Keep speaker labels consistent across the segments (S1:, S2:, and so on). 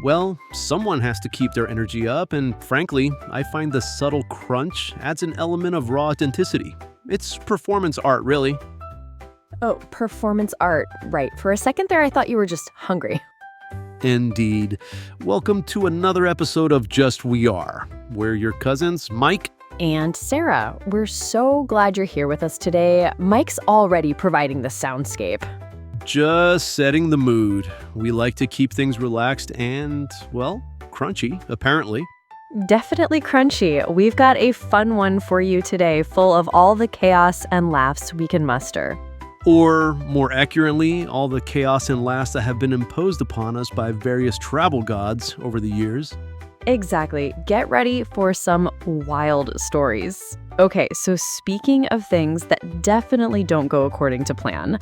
S1: Well, someone has to keep their energy up, and frankly, I find the subtle crunch adds an element of raw authenticity. It's performance art, really.
S2: Oh, performance art. Right. For a second there, I thought you were just hungry.
S1: Indeed. Welcome to another episode of Just We Are. We're your cousins, Mike.
S2: And Sarah, we're so glad you're here with us today. Mike's already providing the soundscape.
S1: Just setting the mood. We like to keep things relaxed and, well, crunchy, apparently.
S2: Definitely crunchy. We've got a fun one for you today, full of all the chaos and laughs we can muster.
S1: Or, more accurately, all the chaos and laughs that have been imposed upon us by various travel gods over the years.
S2: Exactly. Get ready for some wild stories. Okay, so speaking of things that definitely don't go according to plan,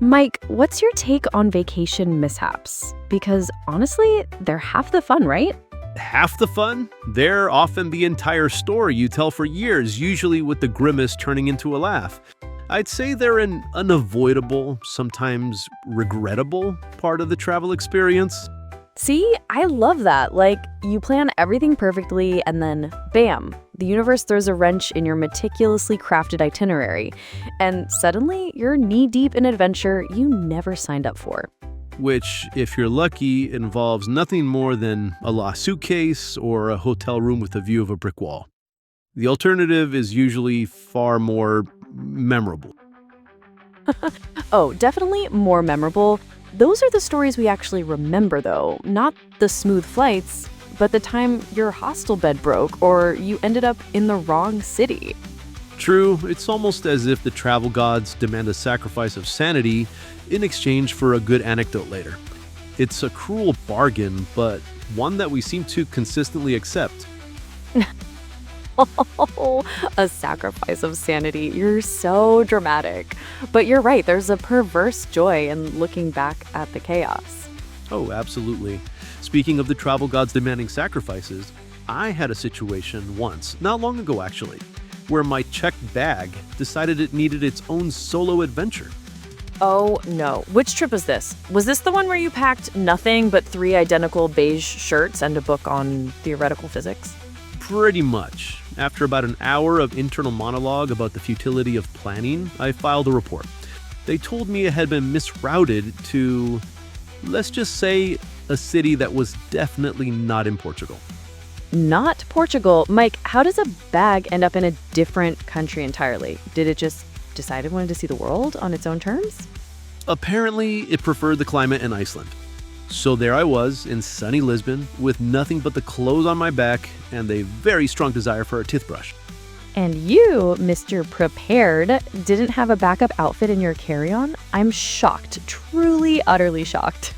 S2: Mike, what's your take on vacation mishaps? Because honestly, they're half the fun, right?
S1: Half the fun? They're often the entire story you tell for years, usually with the grimace turning into a laugh. I'd say they're an unavoidable, sometimes regrettable part of the travel experience.
S2: See, I love that. Like, you plan everything perfectly and then, bam, the universe throws a wrench in your meticulously crafted itinerary. And suddenly, you're knee-deep in adventure you never signed up for.
S1: Which, if you're lucky, involves nothing more than a lost suitcase or a hotel room with a view of a brick wall. The alternative is usually far more memorable.
S2: Oh, definitely more memorable. Those are the stories we actually remember, though. Not the smooth flights, but the time your hostel bed broke or you ended up in the wrong city.
S1: True, it's almost as if the travel gods demand a sacrifice of sanity in exchange for a good anecdote later. It's a cruel bargain, but one that we seem to consistently accept.
S2: A sacrifice of sanity. You're so dramatic. But you're right, there's a perverse joy in looking back at the chaos.
S1: Oh, absolutely. Speaking of the travel gods demanding sacrifices, I had a situation once, not long ago actually, where my checked bag decided it needed its own solo adventure.
S2: Oh no. Which trip was this? Was this the one where you packed nothing but 3 identical beige shirts and a book on theoretical physics?
S1: Pretty much. After about an hour of internal monologue about the futility of planning, I filed a report. They told me it had been misrouted to, let's just say, a city that was definitely not in Portugal.
S2: Not Portugal. Mike, how does a bag end up in a different country entirely? Did it just decide it wanted to see the world on its own terms?
S1: Apparently, it preferred the climate in Iceland. So there I was in sunny Lisbon with nothing but the clothes on my back and a very strong desire for a toothbrush.
S2: And you, Mr. Prepared, didn't have a backup outfit in your carry-on? I'm shocked, truly, utterly shocked.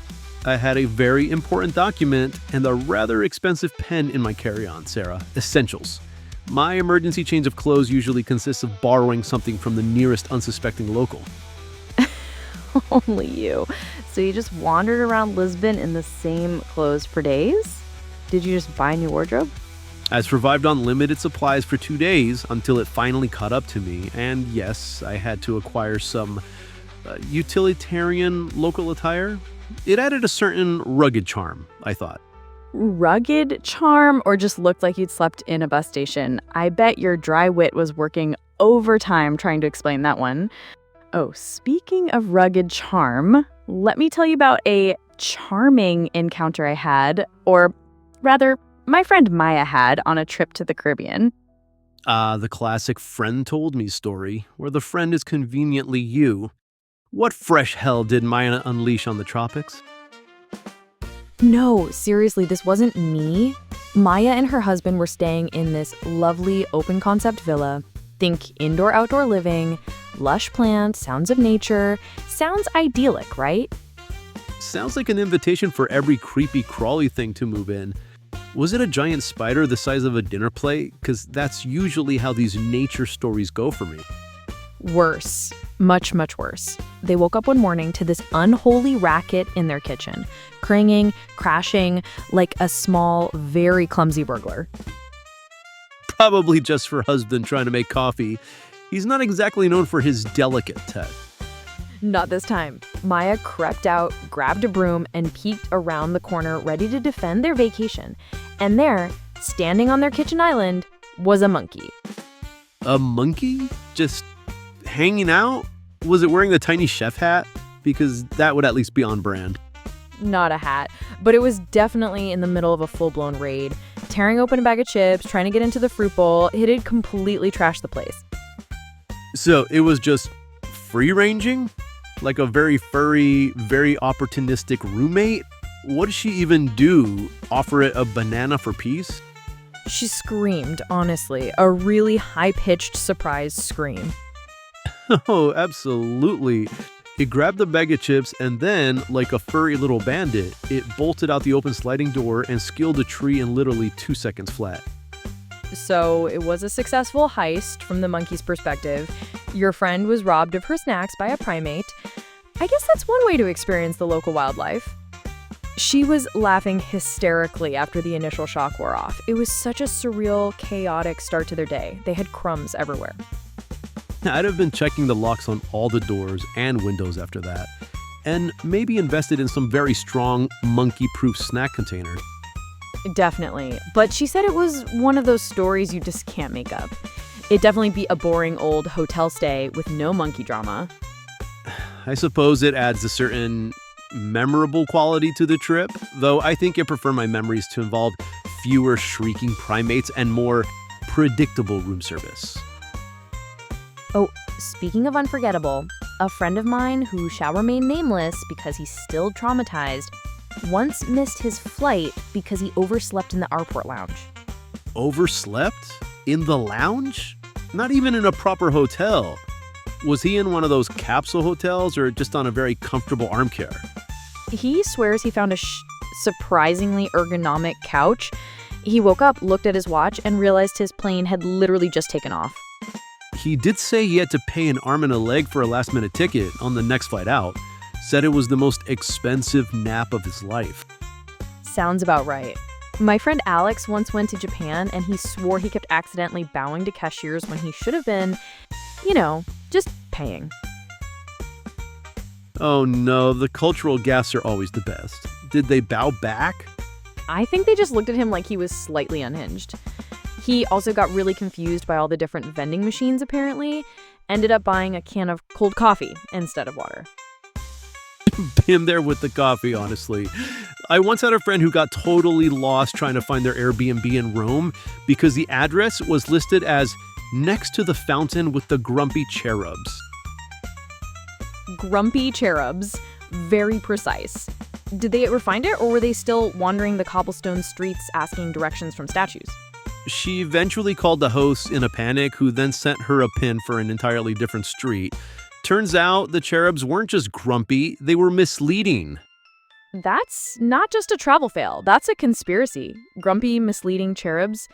S1: I had a very important document and a rather expensive pen in my carry-on, Sarah. Essentials. My emergency change of clothes usually consists of borrowing something from the nearest unsuspecting local.
S2: Only you. So you just wandered around Lisbon in the same clothes for days? Did you just buy a new wardrobe?
S1: I survived on limited supplies for 2 days until it finally caught up to me, and yes, I had to acquire some utilitarian local attire. It added a certain rugged charm, I thought.
S2: Rugged charm, or just looked like you'd slept in a bus station? I bet your dry wit was working overtime trying to explain that one. Oh, speaking of rugged charm, let me tell you about a charming encounter I had, or rather, my friend Maya had on a trip to the Caribbean.
S1: The classic friend told me story, where the friend is conveniently you. What fresh hell did Maya unleash on the tropics?
S2: No, seriously, this wasn't me. Maya and her husband were staying in this lovely open concept villa. Think indoor-outdoor living, lush plants, sounds of nature. Sounds idyllic, right?
S1: Sounds like an invitation for every creepy crawly thing to move in. Was it a giant spider the size of a dinner plate? Because that's usually how these nature stories go for me.
S2: Worse. Much, much worse. They woke up one morning to this unholy racket in their kitchen, clanging, crashing like a small, very clumsy burglar.
S1: Probably just her husband trying to make coffee. He's not exactly known for his delicate touch.
S2: Not this time. Maya crept out, grabbed a broom, and peeked around the corner, ready to defend their vacation. And there, standing on their kitchen island, was a monkey.
S1: A monkey? Just hanging out? Was it wearing the tiny chef hat? Because that would at least be on brand.
S2: Not a hat, but it was definitely in the middle of a full-blown raid. Tearing open a bag of chips, trying to get into the fruit bowl, it had completely trashed the place.
S1: So it was just free-ranging? Like a very furry, very opportunistic roommate? What did she even do? Offer it a banana for peace?
S2: She screamed, honestly, a really high-pitched surprise scream.
S1: Oh, absolutely. It grabbed the bag of chips and then, like a furry little bandit, it bolted out the open sliding door and scaled a tree in literally 2 seconds flat.
S2: So it was a successful heist from the monkey's perspective. Your friend was robbed of her snacks by a primate. I guess that's one way to experience the local wildlife. She was laughing hysterically after the initial shock wore off. It was such a surreal, chaotic start to their day. They had crumbs everywhere.
S1: I'd have been checking the locks on all the doors and windows after that, and maybe invested in some very strong monkey-proof snack container.
S2: Definitely. But she said it was one of those stories you just can't make up. It'd definitely be a boring old hotel stay with no monkey drama.
S1: I suppose it adds a certain memorable quality to the trip, though I think I prefer my memories to involve fewer shrieking primates and more predictable room service.
S2: Oh, speaking of unforgettable, a friend of mine who shall remain nameless because he's still traumatized once missed his flight because he overslept in the airport lounge.
S1: Overslept? In the lounge? Not even in a proper hotel. Was he in one of those capsule hotels or just on a very comfortable armchair?
S2: He swears he found a surprisingly ergonomic couch. He woke up, looked at his watch, and realized his plane had literally just taken off.
S1: He did say he had to pay an arm and a leg for a last-minute ticket on the next flight out. Said it was the most expensive nap of his life.
S2: Sounds about right. My friend Alex once went to Japan, and he swore he kept accidentally bowing to cashiers when he should have been, just paying.
S1: Oh no, the cultural gaffes are always the best. Did they bow back?
S2: I think they just looked at him like he was slightly unhinged. He also got really confused by all the different vending machines, apparently. Ended up buying a can of cold coffee instead of water.
S1: Been there with the coffee, honestly. I once had a friend who got totally lost trying to find their Airbnb in Rome because the address was listed as next to the fountain with the grumpy cherubs.
S2: Grumpy cherubs. Very precise. Did they ever find it, or were they still wandering the cobblestone streets asking directions from statues?
S1: She eventually called the host in a panic, who then sent her a pin for an entirely different street. Turns out the cherubs weren't just grumpy, they were misleading.
S2: That's not just a travel fail, that's a conspiracy. Grumpy, misleading cherubs.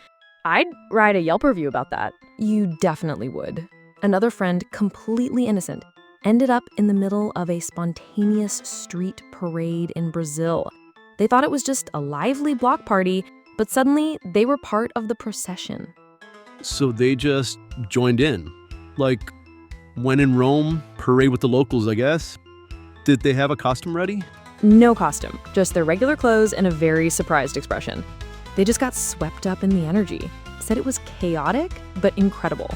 S2: I'd write a Yelp review about that. You definitely would. Another friend, completely innocent, ended up in the middle of a spontaneous street parade in Brazil. They thought it was just a lively block party, but suddenly they were part of the procession.
S1: So they just joined in. Like, when in Rome, parade with the locals, I guess. Did they have a costume ready?
S2: No costume, just their regular clothes and a very surprised expression. They just got swept up in the energy. Said it was chaotic, but incredible.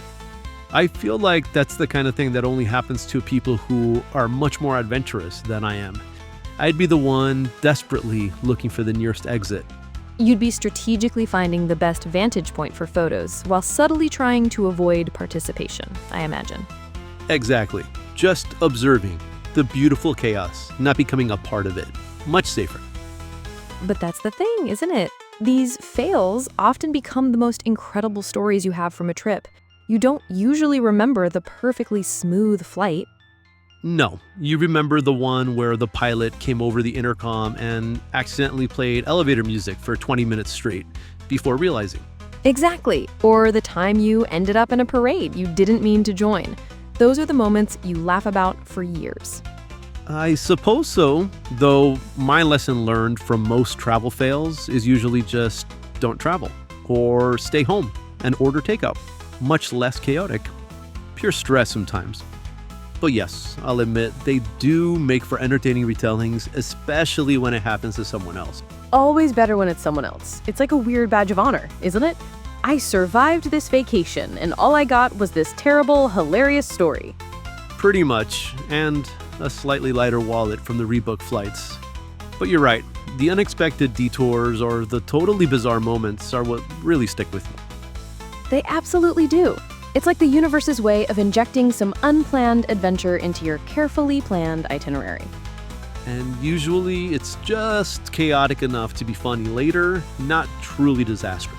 S1: I feel like that's the kind of thing that only happens to people who are much more adventurous than I am. I'd be the one desperately looking for the nearest exit.
S2: You'd be strategically finding the best vantage point for photos while subtly trying to avoid participation, I imagine.
S1: Exactly. Just observing the beautiful chaos, not becoming a part of it. Much safer.
S2: But that's the thing, isn't it? These fails often become the most incredible stories you have from a trip. You don't usually remember the perfectly smooth flight.
S1: No, you remember the one where the pilot came over the intercom and accidentally played elevator music for 20 minutes straight before realizing.
S2: Exactly. Or the time you ended up in a parade you didn't mean to join. Those are the moments you laugh about for years.
S1: I suppose so, though my lesson learned from most travel fails is usually just don't travel or stay home and order takeout. Much less chaotic. Pure stress sometimes. But yes, I'll admit, they do make for entertaining retellings, especially when it happens to someone else.
S3: Always better when it's someone else. It's like a weird badge of honor, isn't it? I survived this vacation, and all I got was this terrible, hilarious story.
S1: Pretty much, and a slightly lighter wallet from the rebooked flights. But you're right, the unexpected detours or the totally bizarre moments are what really stick with me.
S3: They absolutely do. It's like the universe's way of injecting some unplanned adventure into your carefully planned itinerary.
S1: And usually it's just chaotic enough to be funny later, not truly disastrous.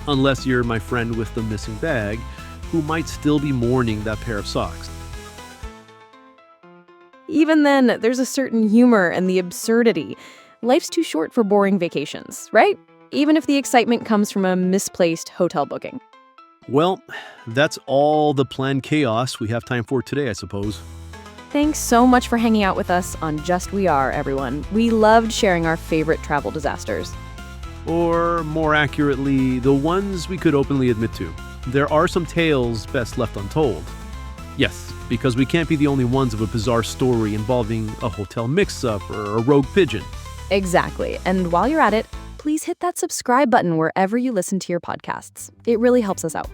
S1: Unless you're my friend with the missing bag, who might still be mourning that pair of socks.
S3: Even then, there's a certain humor and the absurdity. Life's too short for boring vacations, right? Even if the excitement comes from a misplaced hotel booking.
S1: Well, that's all the planned chaos we have time for today, I suppose.
S3: Thanks so much for hanging out with us on Just We Are, everyone. We loved sharing our favorite travel disasters.
S1: Or, more accurately, the ones we could openly admit to. There are some tales best left untold. Yes, because we can't be the only ones of a bizarre story involving a hotel mix-up or a rogue pigeon.
S3: Exactly. And while you're at it, please hit that subscribe button wherever you listen to your podcasts. It really helps us out.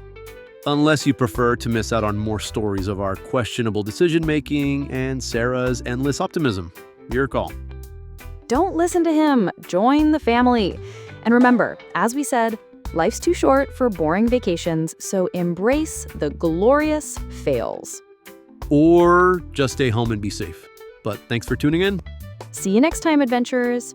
S1: Unless you prefer to miss out on more stories of our questionable decision-making and Sarah's endless optimism. Your call.
S3: Don't listen to him. Join the family. And remember, as we said, life's too short for boring vacations, so embrace the glorious fails.
S1: Or just stay home and be safe. But thanks for tuning in.
S3: See you next time, adventurers.